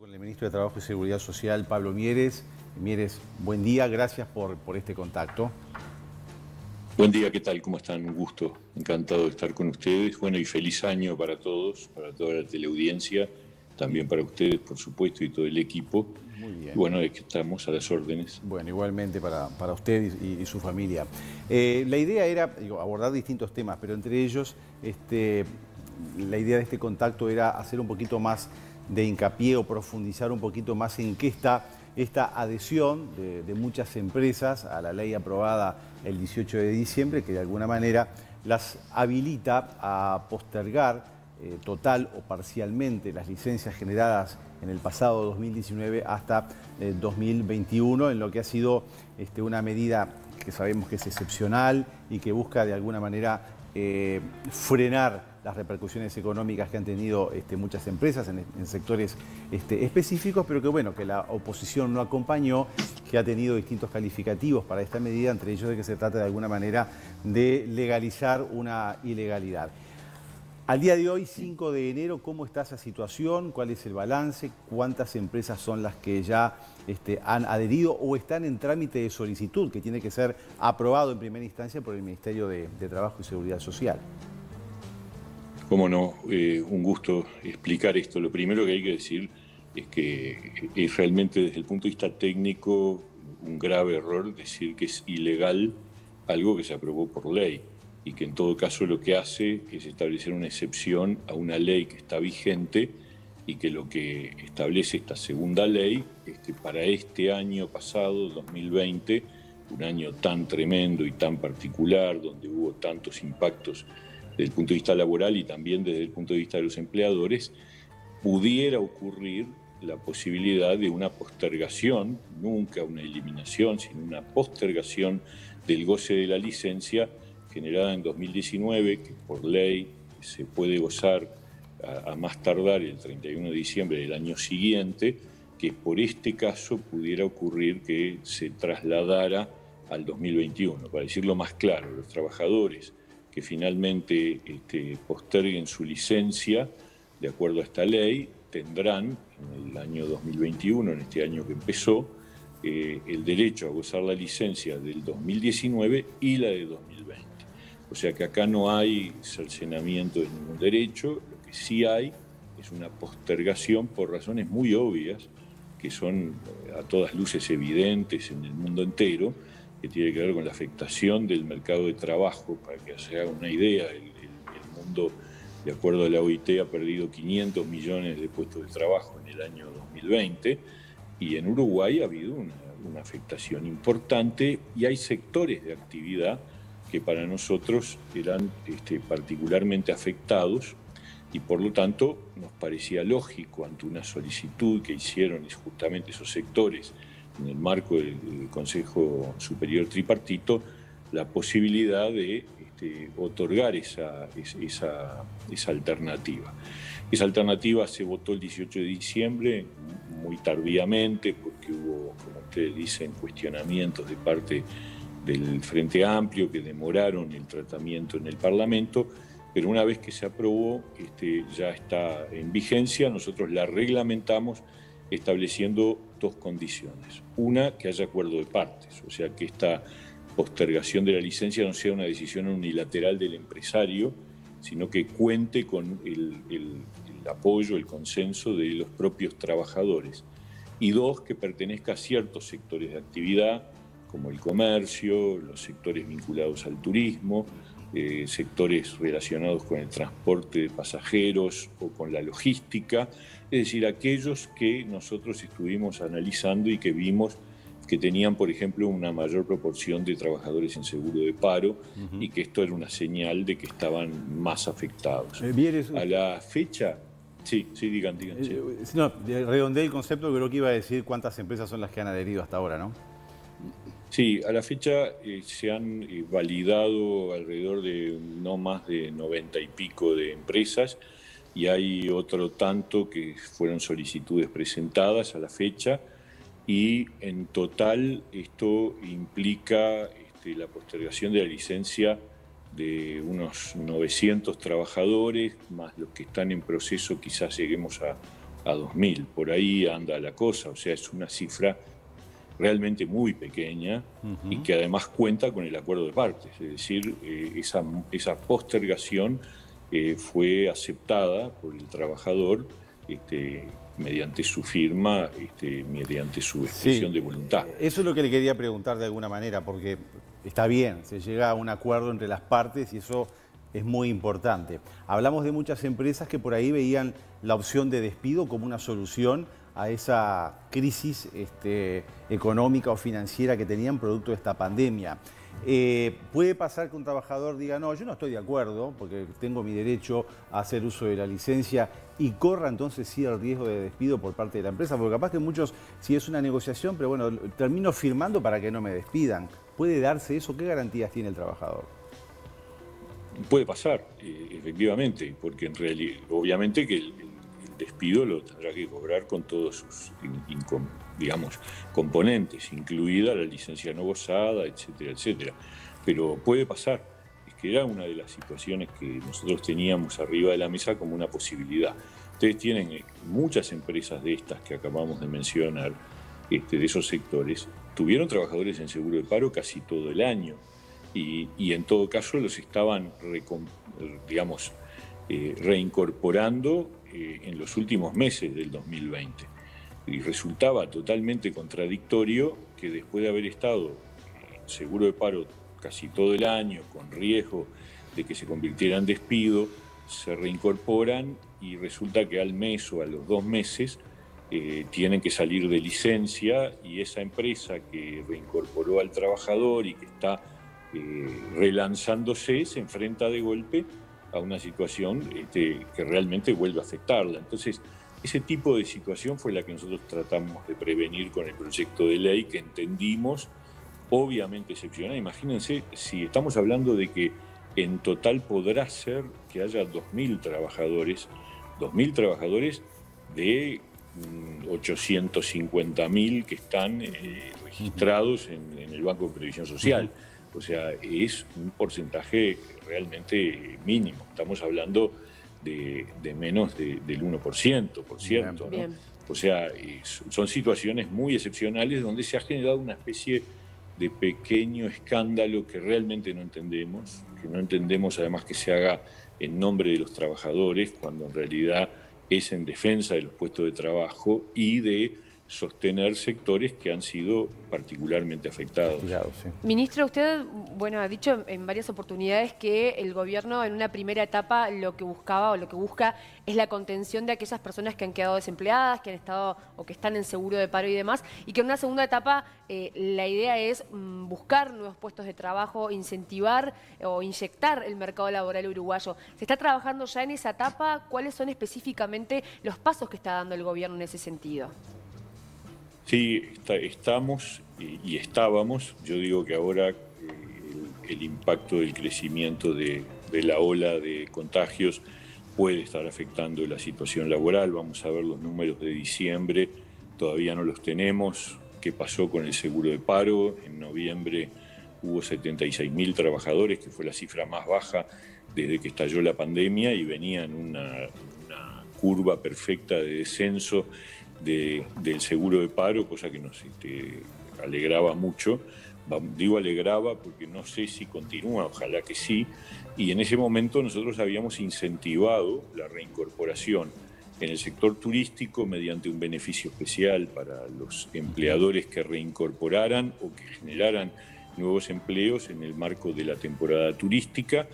Con el ministro de Trabajo y Seguridad Social, Pablo Mieres. Mieres, buen día, gracias por este contacto. Buen día, ¿qué tal? ¿Cómo están? Un gusto, encantado de estar con ustedes. Bueno, y feliz año para todos, para toda la teleaudiencia, también para ustedes, por supuesto, y todo el equipo. Muy bien. Y bueno, es que estamos a las órdenes. Bueno, igualmente para usted y su familia. La idea era abordar distintos temas, pero entre ellos la idea de este contacto era hacer un poquito más de hincapié o profundizar un poquito más en qué está esta adhesión de muchas empresas a la ley aprobada el 18 de diciembre, que de alguna manera las habilita a postergar total o parcialmente las licencias generadas en el pasado 2019 hasta 2021, en lo que ha sido una medida que sabemos que es excepcional y que busca de alguna manera frenar las repercusiones económicas que han tenido muchas empresas en sectores específicos, pero que bueno, que la oposición no acompañó, que ha tenido distintos calificativos para esta medida, entre ellos de que se trata de alguna manera de legalizar una ilegalidad. Al día de hoy, 5 de enero, ¿cómo está esa situación? ¿Cuál es el balance? ¿Cuántas empresas son las que ya han adherido o están en trámite de solicitud, que tiene que ser aprobado en primera instancia por el Ministerio de Trabajo y Seguridad Social? Cómo no, un gusto explicar esto. Lo primero que hay que decir es que es realmente desde el punto de vista técnico un grave error decir que es ilegal algo que se aprobó por ley y que en todo caso lo que hace es establecer una excepción a una ley que está vigente y que lo que establece esta segunda ley es que para este año pasado, 2020, un año tan tremendo y tan particular, donde hubo tantos impactos desde el punto de vista laboral y también desde el punto de vista de los empleadores, pudiera ocurrir la posibilidad de una postergación, nunca una eliminación, sino una postergación del goce de la licencia generada en 2019, que por ley se puede gozar a más tardar el 31 de diciembre del año siguiente, que por este caso pudiera ocurrir que se trasladara al 2021. Para decirlo más claro, los trabajadores que finalmente posterguen su licencia de acuerdo a esta ley tendrán en el año 2021, en este año que empezó, el derecho a gozar la licencia del 2019 y la de 2020. O sea que acá no hay cercenamiento de ningún derecho, lo que sí hay es una postergación por razones muy obvias, que son a todas luces evidentes en el mundo entero, que tiene que ver con la afectación del mercado de trabajo. Para que se haga una idea, el mundo, de acuerdo a la OIT, ha perdido 500 millones de puestos de trabajo en el año 2020 y en Uruguay ha habido una afectación importante y hay sectores de actividad que para nosotros eran particularmente afectados y por lo tanto nos parecía lógico ante una solicitud que hicieron justamente esos sectores en el marco del Consejo Superior Tripartito, la posibilidad de otorgar esa alternativa. Esa alternativa se votó el 18 de diciembre, muy tardíamente, porque hubo, como ustedes dicen, cuestionamientos de parte del Frente Amplio que demoraron el tratamiento en el Parlamento, pero una vez que se aprobó, ya está en vigencia. Nosotros la reglamentamos estableciendo dos condiciones. Una, que haya acuerdo de partes, o sea, que esta postergación de la licencia no sea una decisión unilateral del empresario, sino que cuente con el apoyo, el consenso de los propios trabajadores. Y dos, que pertenezca a ciertos sectores de actividad, como el comercio, los sectores vinculados al turismo, sectores relacionados con el transporte de pasajeros o con la logística, es decir, aquellos que nosotros estuvimos analizando y que vimos que tenían, por ejemplo, una mayor proporción de trabajadores en seguro de paro y que esto era una señal de que estaban más afectados. A la fecha... Sí, digan. Sí. No, redondeé el concepto, creo que iba a decir cuántas empresas son las que han adherido hasta ahora, ¿no? Sí, a la fecha se han validado alrededor de no más de 90 y pico de empresas y hay otro tanto que fueron solicitudes presentadas a la fecha y en total esto implica la postergación de la licencia de unos 900 trabajadores, más los que están en proceso, quizás lleguemos a a 2.000. Por ahí anda la cosa, o sea, es una cifra realmente muy pequeña y que además cuenta con el acuerdo de partes. Es decir, esa postergación fue aceptada por el trabajador mediante su firma, mediante su expresión de voluntad. Eso es lo que le quería preguntar de alguna manera, porque está bien, se llega a un acuerdo entre las partes y eso es muy importante. Hablamos de muchas empresas que por ahí veían la opción de despido como una solución a esa crisis económica o financiera que tenían producto de esta pandemia. Puede pasar que un trabajador diga, no, yo no estoy de acuerdo porque tengo mi derecho a hacer uso de la licencia y corra entonces sí el riesgo de despido por parte de la empresa, porque capaz que muchos, si es una negociación, pero bueno, termino firmando para que no me despidan. ¿Puede darse eso? ¿Qué garantías tiene el trabajador? Puede pasar, efectivamente, porque en realidad, obviamente que el despido lo tendrá que cobrar con todos sus, digamos, componentes, incluida la licencia no gozada, etcétera, etcétera. Pero puede pasar, es que era una de las situaciones que nosotros teníamos arriba de la mesa como una posibilidad. Ustedes tienen muchas empresas de estas que acabamos de mencionar, de esos sectores, tuvieron trabajadores en seguro de paro casi todo el año y en todo caso los estaban, digamos, reincorporando en los últimos meses del 2020. Y resultaba totalmente contradictorio que después de haber estado en seguro de paro casi todo el año, con riesgo de que se convirtiera en despido, se reincorporan y resulta que al mes o a los 2 meses tienen que salir de licencia y esa empresa que reincorporó al trabajador y que está relanzándose se enfrenta de golpe a una situación que realmente vuelve a afectarla. Entonces, ese tipo de situación fue la que nosotros tratamos de prevenir con el proyecto de ley, que entendimos obviamente excepcional. Imagínense, si estamos hablando de que en total podrá ser que haya 2.000 trabajadores de 850.000 que están registrados en el Banco de Previsión Social. O sea, es un porcentaje realmente mínimo. Estamos hablando de menos del 1%, por cierto, ¿no? O sea, son situaciones muy excepcionales donde se ha generado una especie de pequeño escándalo que realmente no entendemos, además que se haga en nombre de los trabajadores, cuando en realidad es en defensa de los puestos de trabajo y de sostener sectores que han sido particularmente afectados. Sí. Ministro, usted ha dicho en varias oportunidades que el gobierno en una primera etapa lo que buscaba o lo que busca es la contención de aquellas personas que han quedado desempleadas, que han estado o que están en seguro de paro y demás, y que en una segunda etapa la idea es buscar nuevos puestos de trabajo, incentivar o inyectar el mercado laboral uruguayo. ¿Se está trabajando ya en esa etapa? ¿Cuáles son específicamente los pasos que está dando el gobierno en ese sentido? Sí, estamos y estábamos. Yo digo que ahora el impacto del crecimiento de la ola de contagios puede estar afectando la situación laboral. Vamos a ver los números de diciembre, todavía no los tenemos. ¿Qué pasó con el seguro de paro? En noviembre hubo 76.000 trabajadores, que fue la cifra más baja desde que estalló la pandemia y venía en una curva perfecta de descenso del seguro de paro, cosa que nos alegraba mucho. Digo alegraba porque no sé si continúa, ojalá que sí. Y en ese momento nosotros habíamos incentivado la reincorporación en el sector turístico mediante un beneficio especial para los empleadores que reincorporaran o que generaran nuevos empleos en el marco de la temporada turística,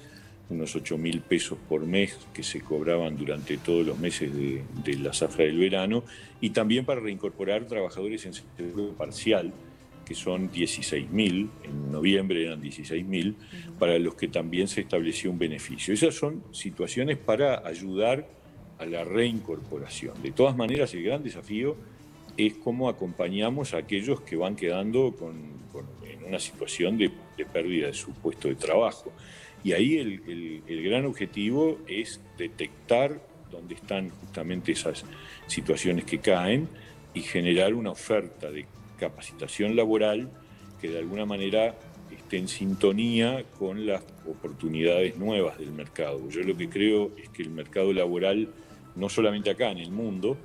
unos 8.000 pesos por mes que se cobraban durante todos los meses de la zafra del verano, y también para reincorporar trabajadores en seguro parcial, que son 16.000, en noviembre eran 16.000, para los que también se estableció un beneficio. Esas son situaciones para ayudar a la reincorporación. De todas maneras, el gran desafío es cómo acompañamos a aquellos que van quedando en una situación de pérdida de su puesto de trabajo. Y ahí el gran objetivo es detectar dónde están justamente esas situaciones que caen y generar una oferta de capacitación laboral que de alguna manera esté en sintonía con las oportunidades nuevas del mercado. Yo lo que creo es que el mercado laboral, no solamente acá en el mundo,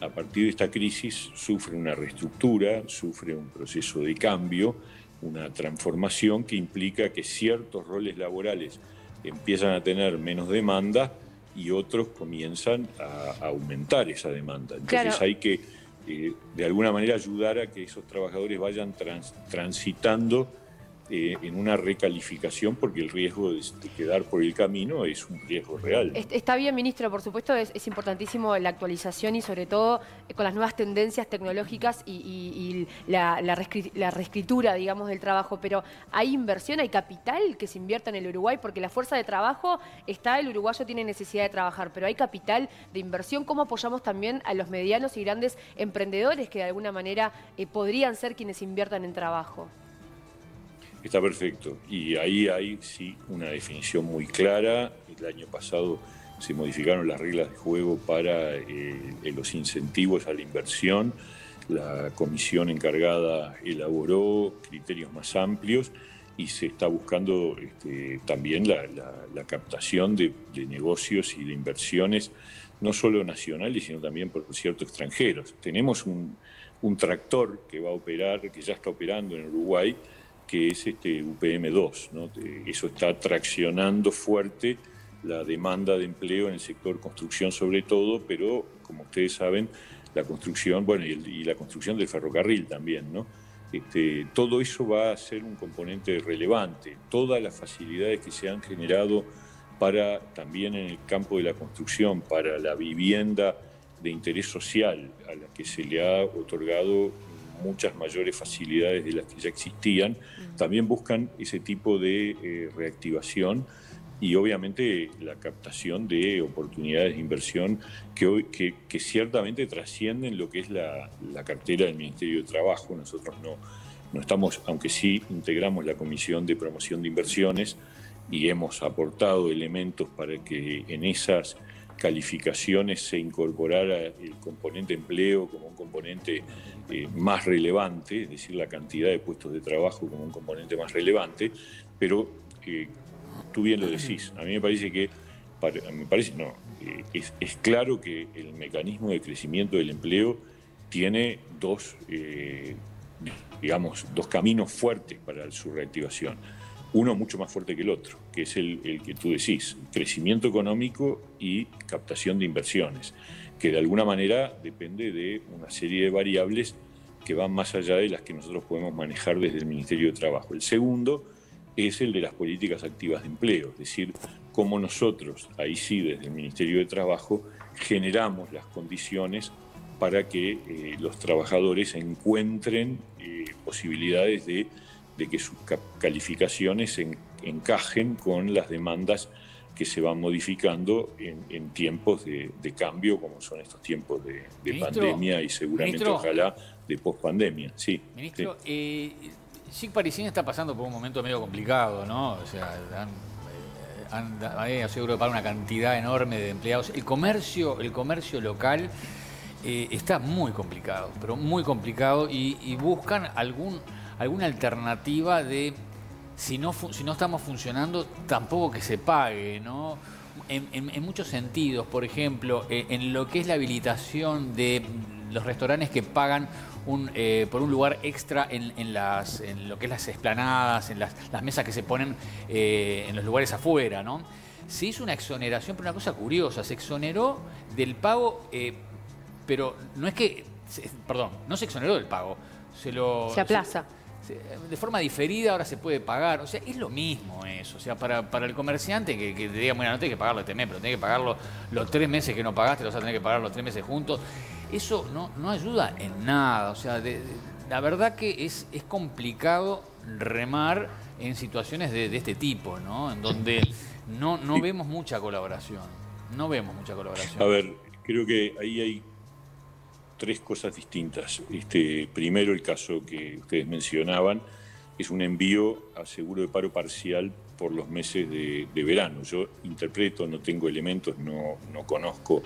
a partir de esta crisis sufre una reestructura, sufre un proceso de cambio, una transformación que implica que ciertos roles laborales empiezan a tener menos demanda y otros comienzan a aumentar esa demanda. Entonces hay que, de alguna manera, ayudar a que esos trabajadores vayan transitando en una recalificación, porque el riesgo de quedar por el camino es un riesgo real. Está bien, ministro, por supuesto es importantísimo la actualización y sobre todo con las nuevas tendencias tecnológicas y la reescritura, digamos, del trabajo, pero ¿hay inversión, hay capital que se invierta en el Uruguay? Porque la fuerza de trabajo está, el uruguayo tiene necesidad de trabajar, pero ¿hay capital de inversión? ¿Cómo apoyamos también a los medianos y grandes emprendedores que de alguna manera podrían ser quienes inviertan en trabajo? Está perfecto. Y ahí hay, sí, una definición muy clara. El año pasado se modificaron las reglas de juego para los incentivos a la inversión. La comisión encargada elaboró criterios más amplios y se está buscando también la captación de negocios y de inversiones, no solo nacionales, sino también, por cierto, extranjeros. Tenemos un tractor que va a operar, que ya está operando en Uruguay, que es UPM2, ¿no? Eso está traccionando fuerte la demanda de empleo en el sector construcción sobre todo, pero como ustedes saben, la construcción, bueno, y la construcción del ferrocarril también, ¿no? Todo eso va a ser un componente relevante. Todas las facilidades que se han generado para, también en el campo de la construcción, para la vivienda de interés social, a la que se le ha otorgado muchas mayores facilidades de las que ya existían, también buscan ese tipo de reactivación y obviamente la captación de oportunidades de inversión que ciertamente trascienden lo que es la cartera del Ministerio de Trabajo. Nosotros no estamos, aunque sí integramos la Comisión de Promoción de Inversiones y hemos aportado elementos para que en esas calificaciones se incorporara el componente empleo como un componente más relevante, es decir, la cantidad de puestos de trabajo como un componente más relevante, pero tú bien lo decís, a mí me parece que, es claro que el mecanismo de crecimiento del empleo tiene dos caminos fuertes para su reactivación. Uno mucho más fuerte que el otro, que es el que tú decís, crecimiento económico y captación de inversiones, que de alguna manera depende de una serie de variables que van más allá de las que nosotros podemos manejar desde el Ministerio de Trabajo. El segundo es el de las políticas activas de empleo, es decir, cómo nosotros, ahí sí desde el Ministerio de Trabajo, generamos las condiciones para que los trabajadores encuentren posibilidades de que sus calificaciones encajen con las demandas que se van modificando en tiempos de cambio, como son estos tiempos de pandemia y seguramente, ministro, ojalá, de pospandemia. Sí, ministro, sí. SIC Parisien está pasando por un momento medio complicado, ¿no? O sea, han asegurado para una cantidad enorme de empleados. El comercio local está muy complicado, pero muy complicado, y buscan alguna alternativa de, si no estamos funcionando, tampoco que se pague, ¿no? En muchos sentidos, por ejemplo, en lo que es la habilitación de los restaurantes que pagan por un lugar extra en lo que es las explanadas, en las mesas que se ponen en los lugares afuera, ¿no? Se hizo una exoneración, pero una cosa curiosa, se exoneró del pago, pero no es que, perdón, no se exoneró del pago, se aplaza. De forma diferida ahora se puede pagar, o sea, es lo mismo eso, o sea, para el comerciante que te diga, bueno, no tenés que pagarlo este mes, pero tenés que pagarlo los 3 meses que no pagaste, los vas a tener que pagar los 3 meses juntos. Eso no ayuda en nada, o sea, la verdad que es complicado remar en situaciones de este tipo, ¿no? En donde no vemos mucha colaboración, A ver, creo que ahí hay 3 cosas distintas. Primero, el caso que ustedes mencionaban es un envío a seguro de paro parcial por los meses de verano. Yo interpreto, no tengo elementos, no conozco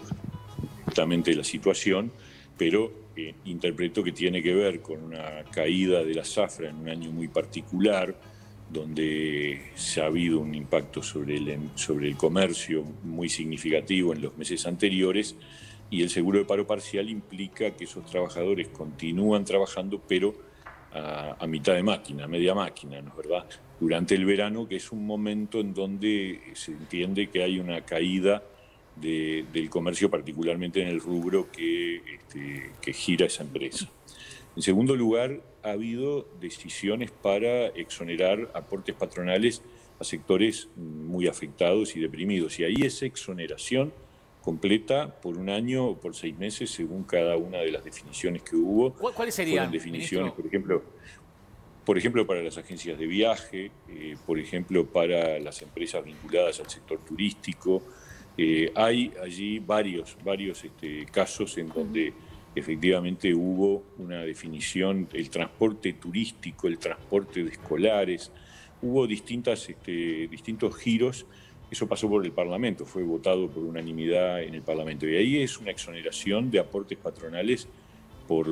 exactamente la situación, pero interpreto que tiene que ver con una caída de la zafra en un año muy particular, donde se ha habido un impacto sobre el comercio muy significativo en los meses anteriores, y el seguro de paro parcial implica que esos trabajadores continúan trabajando, pero a mitad de máquina, a media máquina, ¿no es verdad? Durante el verano, que es un momento en donde se entiende que hay una caída del comercio, particularmente en el rubro que gira esa empresa. En segundo lugar, ha habido decisiones para exonerar aportes patronales a sectores muy afectados y deprimidos. Y ahí esa exoneración completa por un año o por 6 meses, según cada una de las definiciones que hubo. ¿Cuáles serían, Fueron definiciones, ministro? por ejemplo, para las agencias de viaje, por ejemplo, para las empresas vinculadas al sector turístico. Hay allí varios casos en donde efectivamente hubo una definición, el transporte turístico, el transporte de escolares, hubo distintos giros. Eso pasó por el Parlamento, fue votado por unanimidad en el Parlamento. Y ahí es una exoneración de aportes patronales por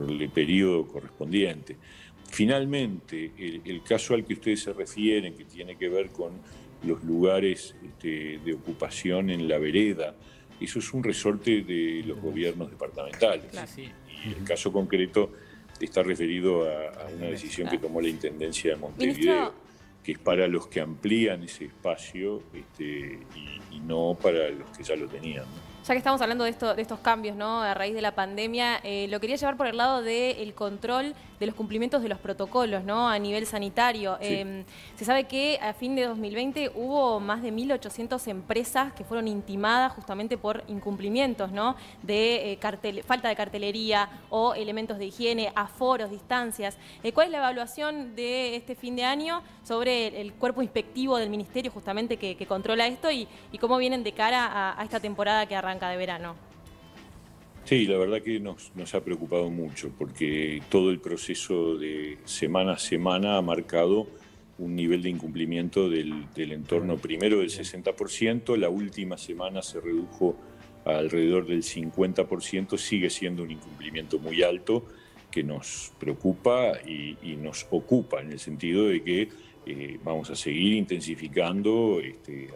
el periodo correspondiente. Finalmente, el caso al que ustedes se refieren, que tiene que ver con los lugares de ocupación en la vereda, eso es un resorte de los gobiernos departamentales. Claro, sí. Y el caso concreto está referido a una decisión que tomó la Intendencia de Montevideo, que es para los que amplían ese espacio y no para los que ya lo tenían, ¿no? Ya que estamos hablando de estos cambios, ¿no?, a raíz de la pandemia, lo quería llevar por el lado del control de los cumplimientos de los protocolos, ¿no?, a nivel sanitario. Sí. Se sabe que a fin de 2020 hubo más de 1.800 empresas que fueron intimadas justamente por incumplimientos, ¿no?, de falta de cartelería o elementos de higiene, aforos, distancias. ¿Cuál es la evaluación de este fin de año sobre el cuerpo inspectivo del Ministerio justamente que controla esto y cómo vienen de cara a esta temporada que arranca de verano? Sí, la verdad que nos ha preocupado mucho porque todo el proceso de semana a semana ha marcado un nivel de incumplimiento del entorno primero del 60%, la última semana se redujo a alrededor del 50%, sigue siendo un incumplimiento muy alto que nos preocupa y nos ocupa en el sentido de que vamos a seguir intensificando,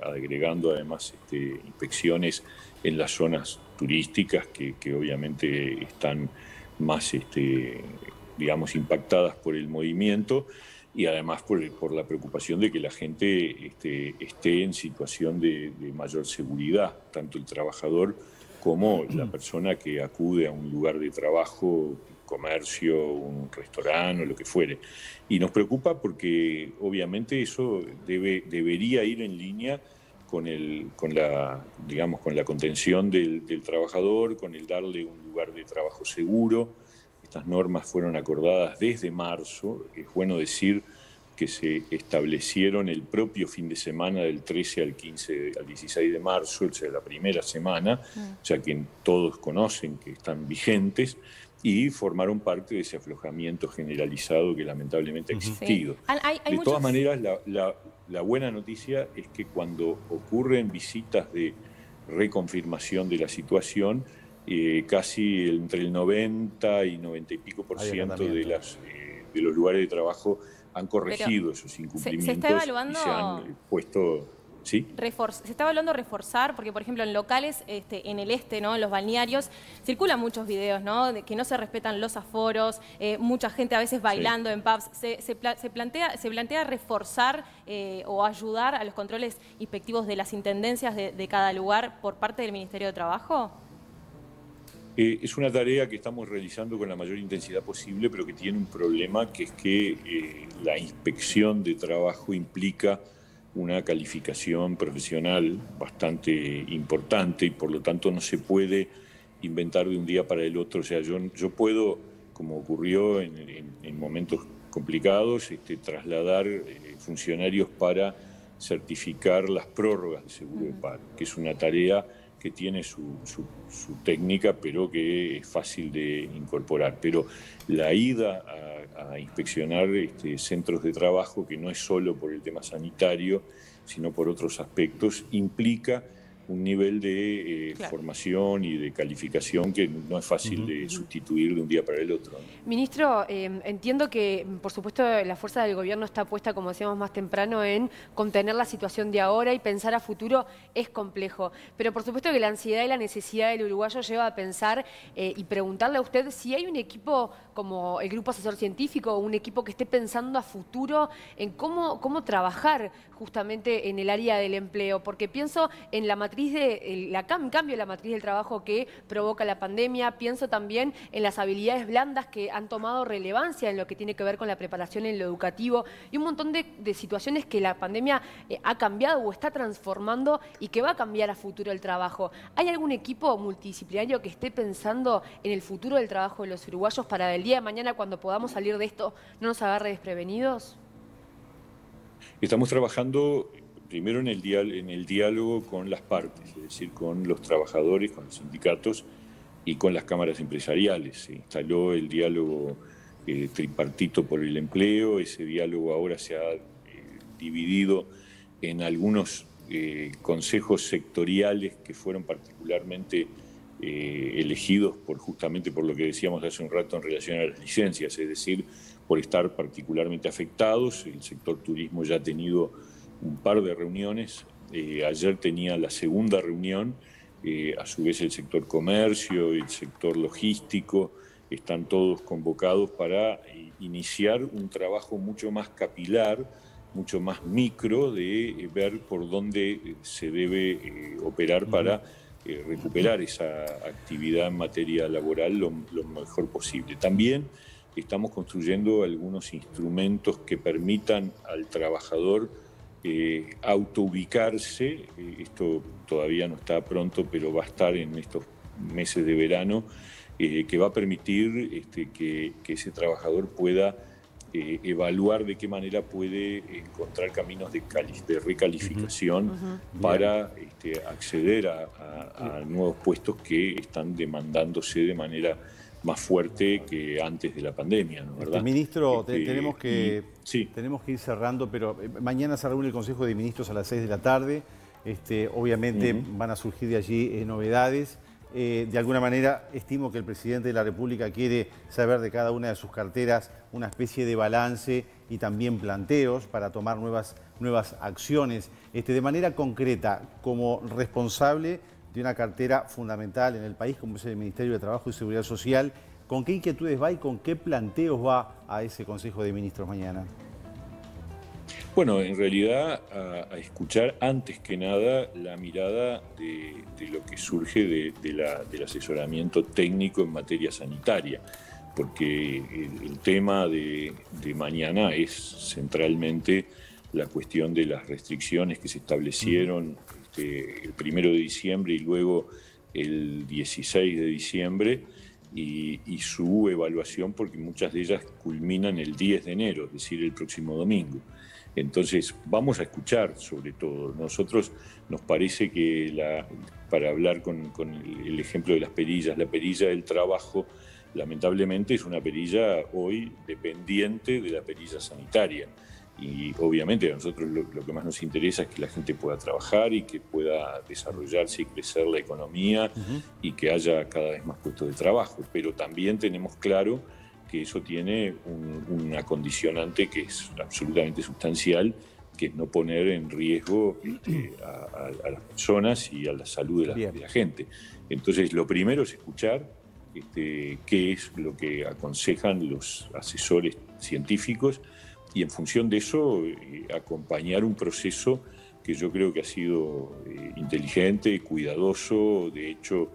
agregando además inspecciones en las zonas turísticas que obviamente están más, digamos, impactadas por el movimiento y además por la preocupación de que la gente esté en situación de mayor seguridad, tanto el trabajador como la persona que acude a un lugar de trabajo, comercio, un restaurante o lo que fuere. Y nos preocupa porque obviamente eso debería ir en línea con la contención del trabajador, con el darle un lugar de trabajo seguro. Estas normas fueron acordadas desde marzo. Es bueno decir que se establecieron el propio fin de semana del 13 al 16 de marzo, o sea, la primera semana, o sea que todos conocen que están vigentes, y formaron parte de ese aflojamiento generalizado que lamentablemente ha existido. Sí. De todas maneras, la buena noticia es que cuando ocurren visitas de reconfirmación de la situación, casi entre el 90 y 90 y pico % de los lugares de trabajo han corregido esos incumplimientos. ¿Se está evaluando? Y se han puesto... ¿Sí? Se está hablando de reforzar, porque por ejemplo en locales en el ¿no?, en los balnearios, circulan muchos videos, ¿no?, de que no se respetan los aforos, mucha gente a veces bailando en pubs. ¿Se plantea reforzar o ayudar a los controles inspectivos de las intendencias de cada lugar por parte del Ministerio de Trabajo? Es una tarea que estamos realizando con la mayor intensidad posible, pero que tiene un problema, que es que la inspección de trabajo implica una calificación profesional bastante importante y por lo tanto no se puede inventar de un día para el otro. O sea, yo puedo, como ocurrió en momentos complicados, trasladar funcionarios para certificar las prórrogas de seguro de paro, que es una tarea que tiene su técnica, pero que es fácil de incorporar. Pero la ida a inspeccionar centros de trabajo, que no es solo por el tema sanitario, sino por otros aspectos, implica un nivel de Claro. formación y de calificación que no es fácil de sustituir de un día para el otro, ¿no? Ministro, entiendo que, por supuesto, la fuerza del gobierno está puesta, como decíamos más temprano, en contener la situación de ahora y pensar a futuro es complejo. Pero por supuesto que la ansiedad y la necesidad del uruguayo lleva a pensar y preguntarle a usted si hay un equipo como el Grupo Asesor Científico o un equipo que esté pensando a futuro en cómo trabajar justamente en el área del empleo. Porque pienso en la matriz cambio de la matriz del trabajo que provoca la pandemia, pienso también en las habilidades blandas que han tomado relevancia en lo que tiene que ver con la preparación en lo educativo y un montón de situaciones que la pandemia ha cambiado o está transformando y que va a cambiar a futuro el trabajo. ¿Hay algún equipo multidisciplinario que esté pensando en el futuro del trabajo de los uruguayos para el día de mañana, cuando podamos salir de esto, no nos agarre desprevenidos? Estamos trabajando primero en el diálogo con las partes, es decir, con los trabajadores, con los sindicatos y con las cámaras empresariales. Se instaló el diálogo tripartito por el empleo. Ese diálogo ahora se ha dividido en algunos consejos sectoriales que fueron particularmente elegidos justamente por lo que decíamos hace un rato en relación a las licencias, es decir, por estar particularmente afectados. El sector turismo ya ha tenido un par de reuniones. Ayer tenía la segunda reunión. A su vez el sector comercio, el sector logístico, están todos convocados para iniciar un trabajo mucho más capilar, mucho más micro, de ver por dónde se debe operar para recuperar esa actividad en materia laboral lo mejor posible. También estamos construyendo algunos instrumentos que permitan al trabajador autoubicarse. Esto todavía no está pronto, pero va a estar en estos meses de verano, que va a permitir que ese trabajador pueda evaluar de qué manera puede encontrar caminos de recalificación para acceder a nuevos puestos que están demandándose de manera más fuerte que antes de la pandemia, ¿no? ¿Verdad? Ministro, tenemos que ir cerrando, pero mañana se reúne el Consejo de Ministros a las 6 de la tarde. Obviamente van a surgir de allí novedades. De alguna manera, estimo que el presidente de la República quiere saber de cada una de sus carteras una especie de balance y también planteos para tomar nuevas acciones. De manera concreta, como responsable de una cartera fundamental en el país, como es el Ministerio de Trabajo y Seguridad Social, ¿con qué inquietudes va y con qué planteos va a ese Consejo de Ministros mañana? Bueno, en realidad a escuchar antes que nada la mirada de lo que surge del asesoramiento técnico en materia sanitaria, porque el tema de mañana es centralmente la cuestión de las restricciones que se establecieron el 1 de diciembre y luego el 16 de diciembre y su evaluación, porque muchas de ellas culminan el 10 de enero, es decir, el próximo domingo. Entonces, vamos a escuchar sobre todo. Nosotros nos parece que, para hablar con el ejemplo de las perillas, la perilla del trabajo, lamentablemente es una perilla hoy dependiente de la perilla sanitaria. Y obviamente a nosotros lo que más nos interesa es que la gente pueda trabajar y que pueda desarrollarse y crecer la economía y que haya cada vez más puestos de trabajo. Pero también tenemos claro que eso tiene un acondicionante que es absolutamente sustancial, que es no poner en riesgo a las personas y a la salud de la gente. Entonces, lo primero es escuchar qué es lo que aconsejan los asesores científicos y en función de eso acompañar un proceso que yo creo que ha sido inteligente, cuidadoso. De hecho,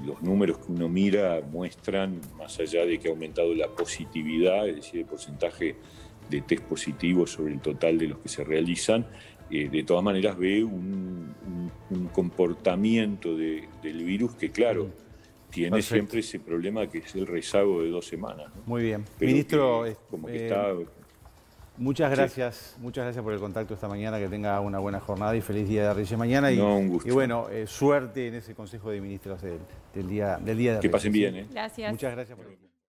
los números que uno mira muestran, más allá de que ha aumentado la positividad, es decir, el porcentaje de test positivos sobre el total de los que se realizan, de todas maneras ve un comportamiento del virus que, claro, tiene siempre ese problema que es el rezago de 2 semanas, ¿no? Muy bien. Pero Ministro, como que está... Muchas gracias por el contacto esta mañana, que tenga una buena jornada y feliz Día de Reyes mañana. Un gusto. Y bueno, suerte en ese Consejo de Ministros del Día de Reyes. Que pasen bien, ¿eh? Gracias. Muchas gracias por el...